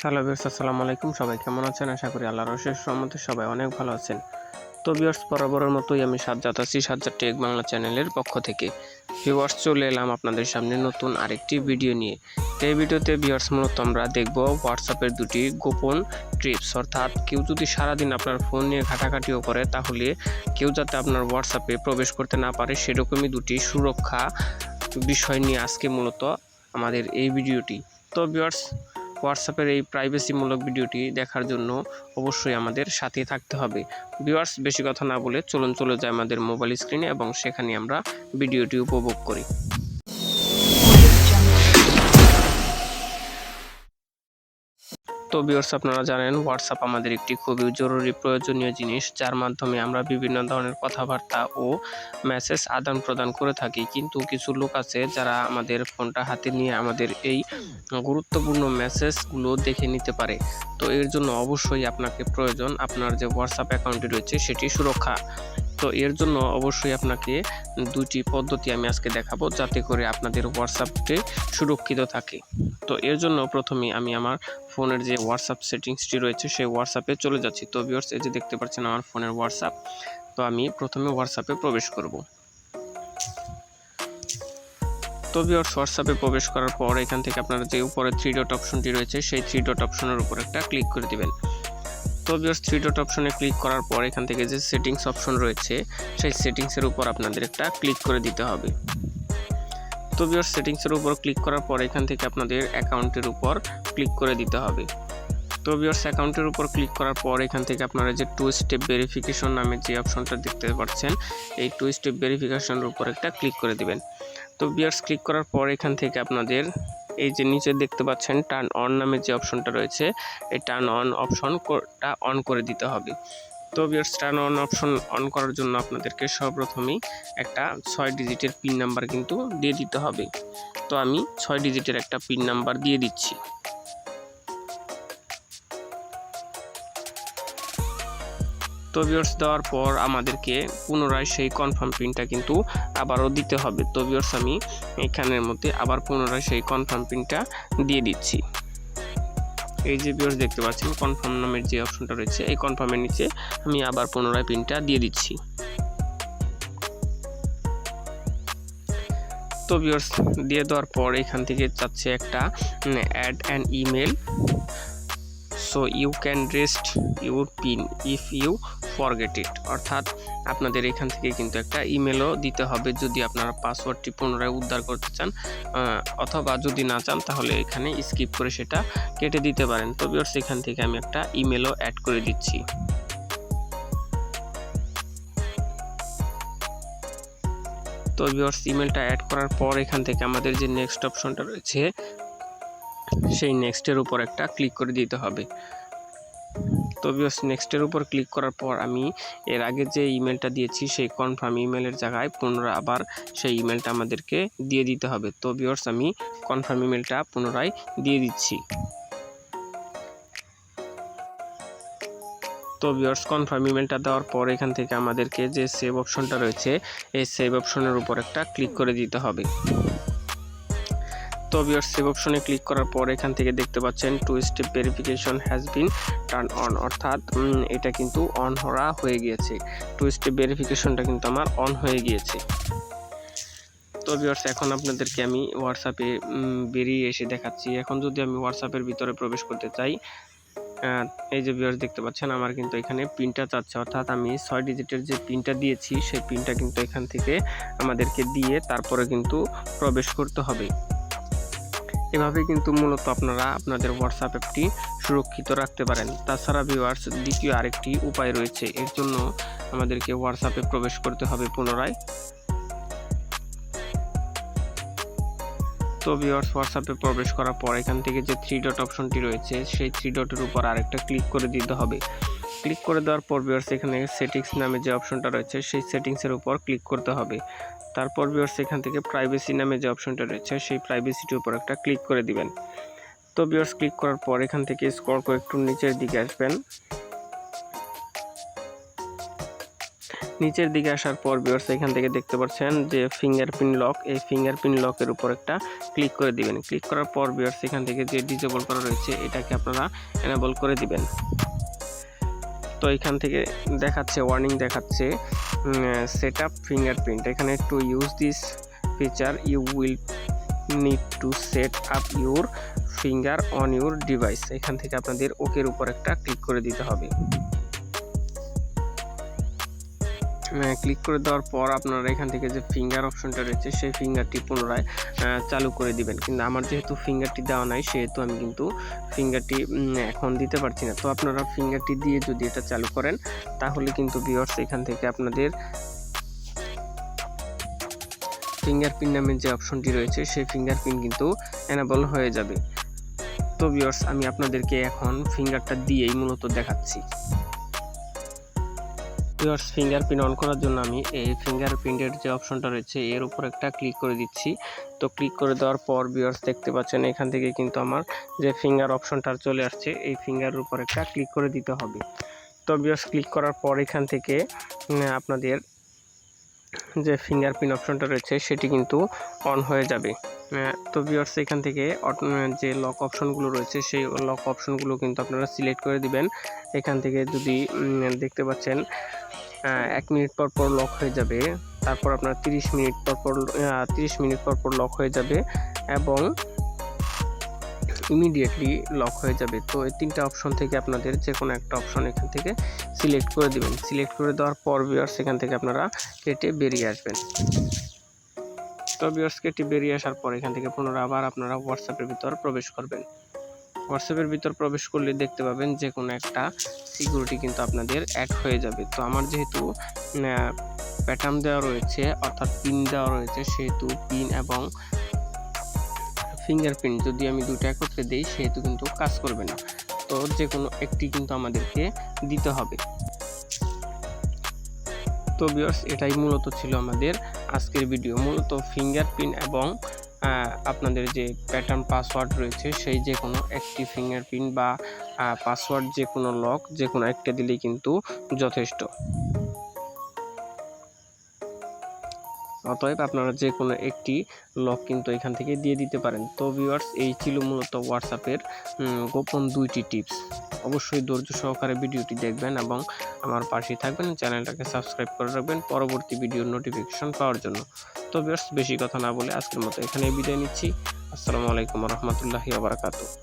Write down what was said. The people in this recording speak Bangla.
হ্যালো ভিউয়ার্স, আসসালামু আলাইকুম। সবাই কেমন আছেন? আশা করি আল্লাহর অশেষ রহমতে সবাই অনেক ভালো আছেন। তো ভিউয়ার্স, বরাবরের মতোই আমি সাজ্জাদ আছি সাজ্জাদ টেক বাংলা চ্যানেলের পক্ষ থেকে। ভিউয়ার্স, চলে এলাম আপনাদের সামনে নতুন আরেকটি ভিডিও নিয়ে। তো এই ভিডিওতে ভিউয়ার্স মূলত আমরা দেখব হোয়াটসঅ্যাপের দুটি গোপন ট্রিপস, অর্থাৎ কেউ যদি সারাদিন আপনার ফোন নিয়ে ঘাটাঘাটিও করে তাহলে কেউ যাতে আপনার হোয়াটসঅ্যাপে প্রবেশ করতে না পারে সেরকমই দুটি সুরক্ষা বিষয় নিয়ে আজকে মূলত আমাদের এই ভিডিওটি। তো ভিউয়ার্স, হোয়াটসঅ্যাপের এই প্রাইভেসিমূলক ভিডিওটি দেখার জন্য অবশ্যই আমাদের সাথে থাকতে হবে। ভিউয়ার্স, বেশি কথা না বলে চলে যায় আমাদের মোবাইল স্ক্রিনে এবং সেখানে আমরা ভিডিওটি উপভোগ করি। তো ভিউয়ার্স, আপনারা জানেন হোয়াটসঅ্যাপ আমাদের একটি খুবই জরুরি প্রয়োজনীয় জিনিস, যার মাধ্যমে আমরা বিভিন্ন ধরনের কথাবার্তা ও মেসেজ আদান প্রদান করে থাকি। কিন্তু কিছু লোক আছে যারা আমাদের ফোনটা হাতে নিয়ে আমাদের এই গুরুত্বপূর্ণ মেসেজগুলো দেখে নিতে পারে। তো এর জন্য অবশ্যই আপনাকে প্রয়োজন আপনার যে হোয়াটসঅ্যাপ অ্যাকাউন্টটি রয়েছে সেটি সুরক্ষা। তো এর জন্য অবশ্যই আপনাকে দুটি পদ্ধতি আমি আজকে দেখাবো, যাতে করে আপনাদের হোয়াটসঅ্যাপটি সুরক্ষিত থাকে। তো এর জন্য প্রথমেই আমি আমার ফোনের যে হোয়াটসঅ্যাপ সেটিংসটি রয়েছে সেই হোয়াটসঅ্যাপে চলে যাচ্ছি। তো ভিউয়ার্স, এই যে দেখতে পাচ্ছেন আমার ফোনের হোয়াটসঅ্যাপ। তো আমি প্রথমে হোয়াটসঅ্যাপে প্রবেশ করব। তো ভিউয়ার্স, হোয়াটসঅ্যাপে প্রবেশ করার পর এখান থেকে আপনারা যে উপরে থ্রি ডট অপশনটি রয়েছে সেই থ্রি ডট অপশনের উপর একটা ক্লিক করে দিবেন। তো ভিউয়ার্স, থ্রি ডট অপশনে ক্লিক করার পর এখান থেকে যে সেটিংস অপশন রয়েছে সেই সেটিংসের উপর আপনাদের একটা ক্লিক করে দিতে হবে। তো ভিউয়ার্স, সেটিংসের উপর ক্লিক করার পর এখান থেকে আপনাদের অ্যাকাউন্টের উপর ক্লিক করে দিতে হবে। তো ভিউয়ার্স, অ্যাকাউন্টের উপর ক্লিক করার পর এখান থেকে আপনারা যে টু স্টেপ ভেরিফিকেশন নামে যে অপশনটা দেখতে পাচ্ছেন এই টু স্টেপ ভেরিফিকেশনের উপর একটা ক্লিক করে দিবেন। তো ভিউয়ার্স, ক্লিক করার পর এখান থেকে আপনাদের এই যে নিচে দেখতে পাচ্ছেন টার্ন অন নামে যে অপশনটা রয়েছে এই টার্ন অন অপশনটা অন করে দিতে হবে। তো viewers, turn on option on করার জন্য আপনাদেরকে সর্বপ্রথমেই একটা 6 ডিজিটের পিন নাম্বার কিন্তু দিয়ে দিতে হবে। তো আমি 6 ডিজিটের একটা পিন নাম্বার দিয়ে দিচ্ছি। তো ভিউয়ার্স, দেওয়ার পর আমাদেরকে পুনরায় সেই কনফার্ম পিনটা কিন্তু আবারও দিতে হবে। তো ভিউয়ার্স, আমি এখানের মধ্যে আবার পুনরায় সেই কনফার্ম পিনটা দিয়ে দিচ্ছি। এই যে ভিউয়ার্স দেখতে পাচ্ছেন কনফার্ম নামের যে অপশনটা রয়েছে এই কনফার্মের নিচে আমি আবার পুনরায় পিনটা দিয়ে দিচ্ছি। তো ভিউয়ার্স, দিয়ে দেওয়ার পর এখান থেকে চাচ্ছে একটা add an email, so you can reset your PIN if you forget it, অর্থাৎ আপনাদের এখান থেকে কিন্তু একটা ইমেলও দিতে হবে যদি আপনারা পাসওয়ার্ডটি পুনরায় উদ্ধার করতে চান, অথবা যদি না চান তাহলে এখানে স্কিপ করে সেটা কেটে দিতে পারেন। তো ভিউয়ার্স, এখান থেকে আমি একটা ইমেলও অ্যাড করে দিচ্ছি। তো ভিউয়ার্স, ইমেলটা অ্যাড করার পর এখান থেকে আমাদের যে নেক্সট অপশনটা রয়েছে সেই নেক্সটের উপর একটা ক্লিক করে দিতে হবে। তো ভিউয়ার্স, নেক্সটের উপর ক্লিক করার পর আমি এর আগে যে ইমেলটা দিয়েছি সেই কনফার্ম ইমেলের জায়গায় পুনরায় আবার সেই ইমেলটা আমাদেরকে দিয়ে দিতে হবে। তো ভিউয়ার্স, আমি কনফার্ম ইমেলটা পুনরায় দিয়ে দিচ্ছি। তো ভিউয়ার্স, কনফার্ম ইমেলটা দেওয়ার পর এখান থেকে আমাদেরকে যে সেভ অপশনটা রয়েছে এই সেভ অপশনের উপর একটা ক্লিক করে দিতে হবে। তো ভিউয়ার্স, সেভ অপশনে ক্লিক করার পর এখান থেকে দেখতে পাচ্ছেন two step verification has been turn on, অর্থাৎ এটা কিন্তু অন হয়ে গিয়েছে। টু স্টেপ ভেরিফিকেশনটা কিন্তু আমার অন হয়ে গিয়েছে। তো ভিউয়ার্স, এখন আপনাদেরকে আমি হোয়াটসঅ্যাপে বেরিয়ে এসে দেখাচ্ছি। এখন যদি আমি হোয়াটসঅ্যাপের ভিতরে প্রবেশ করতে চাই, এই যে ভিউয়ার্স দেখতে পাচ্ছেন আমার কিন্তু এখানে পিনটা চাচ্ছে, অর্থাৎ আমি 6 ডিজিটের যে পিনটা দিয়েছি সেই পিনটা কিন্তু এখান থেকে আমাদেরকে দিয়ে তারপরে কিন্তু প্রবেশ করতে হবে। এভাবে কিন্তু মূলত আপনারা আপনাদের হোয়াটসঅ্যাপ অ্যাপটি সুরক্ষিত রাখতে পারেন। তাছাড়া ভিউয়ার্স, দ্বিতীয় আরেকটি উপায় রয়েছে। এর জন্য আমাদেরকে হোয়াটসঅ্যাপে প্রবেশ করতে হবে পুনরায়। তো ভিউয়ার্স, হোয়াটসঅ্যাপে প্রবেশ করার পর এখান থেকে যে থ্রি ডট অপশনটি রয়েছে সেই থ্রি ডটের উপর আরেকটা ক্লিক করে দিতে হবে। ক্লিক করে দেওয়ার পর ভিউয়ার্স, এখানে সেটিংস নামে যে অপশনটা রয়েছে সেই সেটিংসের উপর ক্লিক করতে হবে। তারপর ভিউয়ার্স, এখান থেকে প্রাইভেসি নামে যে অপশনটা রয়েছে সেই প্রাইভেসিটির উপর একটা ক্লিক করে দিবেন। তো ভিউয়ার্স, ক্লিক করার পর এখান থেকে স্ক্রল করে একটু নিচের দিকে আসবেন। নিচের দিকে আসার পর ভিউয়ার্স এখান থেকে দেখতে পাচ্ছেন যে ফিঙ্গারপ্রিন্ট লক, এই ফিঙ্গারপ্রিন্ট লকের উপর একটা ক্লিক করে দিবেন। ক্লিক করার পর ভিউয়ার্স এখান থেকে যে ডিসেবল করা রয়েছে এটাকে আপনারা এনেবল করে দিবেন। তো এখান থেকে দেখাচ্ছে, ওয়ার্নিং দেখাচ্ছে সেট আপ ফিঙ্গারপ্রিন্ট, এখানে to use this feature you will need to set up your finger on your device. এখান থেকে আপনাদের ওকের উপর একটা ক্লিক করে দিতে হবে। ক্লিক করে দেওয়ার পর আপনারা এখান থেকে যে ফিঙ্গার অপশনটা রয়েছে সেই ফিঙ্গারটি পুনরায় চালু করে দিবেন। কিন্তু আমার যেহেতু ফিঙ্গারটি দেওয়া নাই সেহেতু আমি কিন্তু ফিঙ্গারটি এখন দিতে পারছি না। তো আপনারা ফিঙ্গারটি দিয়ে যদি এটা চালু করেন তাহলে কিন্তু ভিউয়ার্স এখান থেকে আপনাদের ফিঙ্গারপ্রিন্ট নামের যে অপশনটি রয়েছে সেই ফিঙ্গারপ্রিন্ট কিন্তু এনেবল হয়ে যাবে। তো ভিউয়ার্স আমি আপনাদেরকে এখন ফিঙ্গারটা দিয়েই মূলত দেখাচ্ছি। ভিউয়ার্স ফিঙ্গারপ্রিন্ট অন করার জন্য আমি এই ফিঙ্গারপ্রিন্টের যে অপশনটা রয়েছে এর উপর একটা ক্লিক করে দিচ্ছি। তো ক্লিক করে দেওয়ার পর ভিউয়ার্স দেখতে পাচ্ছেন এখান থেকে কিন্তু আমার যে ফিঙ্গার অপশনটা চলে আসছে, এই ফিঙ্গারের উপর একটা ক্লিক করে দিতে হবে। তো ভিউয়ার্স ক্লিক করার পর এখান থেকে আপনাদের যে ফিঙ্গারপ্রিন্ট অপশনটা রয়েছে সেটি কিন্তু অন হয়ে যাবে। তো ভিউয়ার্স এখান থেকে যে লক অপশনগুলো রয়েছে সেই লক অপশনগুলো কিন্তু আপনারা সিলেক্ট করে দিবেন। এখান থেকে যদি দেখতে পাচ্ছেন 1 মিনিট পর পর লক হয়ে যাবে, তারপর আপনার 30 মিনিট পর পর লক হয়ে যাবে এবং ইমিডিয়েটলি লক হয়ে যাবে। তো এই তিনটা অপশন থেকে আপনাদের যে কোনো একটা অপশন এখান থেকে সিলেক্ট করে দিবেন। সিলেক্ট করে দেওয়ার পর ভিউয়ার্স এখান থেকে আপনারা কেটে বেরিয়ে আসবেন। তো ভিউয়ার্স কেটে বেরিয়ে আসার পর এখান থেকে পুনরায় আবার আপনারা হোয়াটসঅ্যাপের ভিতর প্রবেশ করবেন। হোয়াটসঅ্যাপের ভিতর প্রবেশ করলে দেখতে পাবেন যে কোনো একটা সিকিউরিটি কিন্তু আপনাদের অ্যাড হয়ে যাবে। তো আমার যেহেতু প্যাটার্ন দেওয়া রয়েছে অর্থাৎ পিন দেওয়া রয়েছে সেহেতু পিন এবং ফিঙ্গারপ্রিন্ট যদি আমি দুটো একত্রে দিই সেহেতু কিন্তু কাজ করবে না। তো যে কোনো একটি কিন্তু আমাদেরকে দিতে হবে। তো ভিউয়ার্স এটাই মূলত ছিল আমাদের আজকের ভিডিও। মূলত ফিঙ্গারপ্রিন্ট এবং আপনাদের যে প্যাটার্ন পাসওয়ার্ড রয়েছে সেই যে কোনো একটি ফিঙ্গারপ্রিন্ট বা পাসওয়ার্ড যে কোনো লক যে কোনো একটা দিলেই কিন্তু যথেষ্ট। অতএব আপনারা যে কোনো একটি লক কিন্তু এখান থেকে দিয়ে দিতে পারেন। তো ভিউয়ার্স এই ছিল মূলত হোয়াটসঅ্যাপের গোপন 2টি টিপস। অবশ্যই ধৈর্য সহকারে ভিডিওটি দেখবেন এবং আমার পাশে থাকবেন, চ্যানেলটাকে সাবস্ক্রাইব করে রাখবেন পরবর্তী ভিডিওর নোটিফিকেশন পাওয়ার জন্য। তো ভিউয়ার্স বেশি কথা না বলে আজকের মতো এখানেই বিদায় নিচ্ছি। আসসালামু আলাইকুম ওয়া রাহমাতুল্লাহি ওয়া বারাকাতুহু।